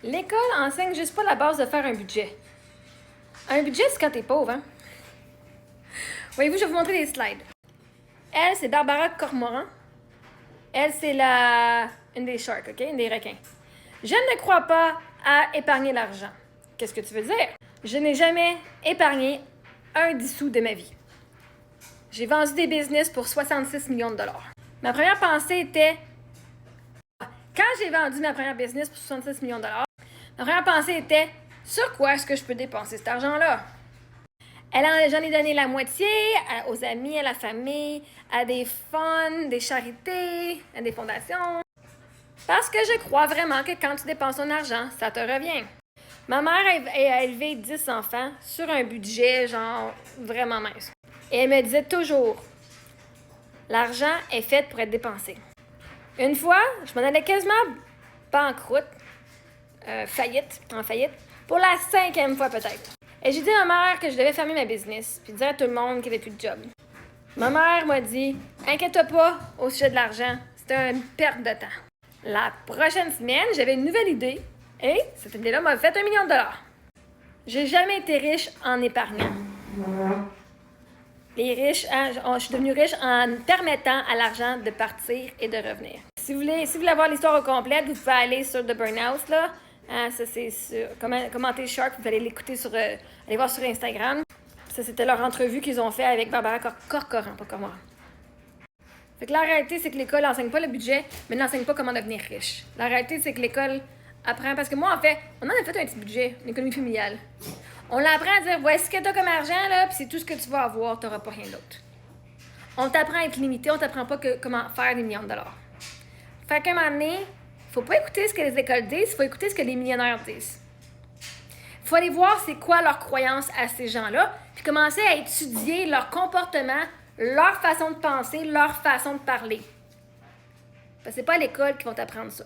L'école enseigne juste pas la base de faire un budget. Un budget, c'est quand t'es pauvre, hein? Voyez-vous, je vais vous montrer des slides. Elle, c'est Barbara Cormoran. Elle, c'est une des sharks, OK? Une des requins. Je ne crois pas à épargner l'argent. Qu'est-ce que tu veux dire? Je n'ai jamais épargné un 10 sous de ma vie. J'ai vendu des business pour 66 millions de dollars. Ma première pensée était, quand j'ai vendu ma première business pour 66 millions de dollars, ma première pensée était, sur quoi est-ce que je peux dépenser cet argent-là? J'en ai donné la moitié aux amis, à la famille, à des funds, des charités, à des fondations. Parce que je crois vraiment que quand tu dépenses ton argent, ça te revient. Ma mère a élevé 10 enfants sur un budget genre vraiment mince. Et elle me disait toujours, l'argent est fait pour être dépensé. Une fois, je m'en allais quasiment banqueroute, en faillite, pour la 5e fois peut-être. Et j'ai dit à ma mère que je devais fermer ma business, puis dire à tout le monde qu'il n'y avait plus de job. Ma mère m'a dit, inquiète-toi pas au sujet de l'argent, c'était une perte de temps. La prochaine semaine, j'avais une nouvelle idée, et cette idée-là m'a fait $1 million. J'ai jamais été riche en épargnant. Les riches, je suis devenue riche en permettant à l'argent de partir et de revenir. Si vous voulez avoir l'histoire au complète, vous pouvez aller sur The Burnout, là. Ça, c'est sur Commenter Shark, vous allez l'écouter allez voir sur Instagram. Ça, c'était leur entrevue qu'ils ont fait avec Barbara Corcoran, pas Cormoran. Fait que la réalité, c'est que l'école n'enseigne pas le budget, mais n'enseigne pas comment devenir riche. La réalité, c'est que l'école apprend, parce que moi, en fait, on en a fait un petit budget, une économie familiale. On l'apprend à dire, voici ce que tu as comme argent, là, puis c'est tout ce que tu vas avoir, tu n'auras pas rien d'autre. On t'apprend à être limité, on t'apprend pas comment faire des millions de dollars. Fait qu'à un moment donné, faut pas écouter ce que les écoles disent, il faut écouter ce que les millionnaires disent. Il faut aller voir c'est quoi leur croyance à ces gens-là, puis commencer à étudier leur comportement, leur façon de penser, leur façon de parler. Parce que c'est pas à l'école qu'ils vont t'apprendre ça.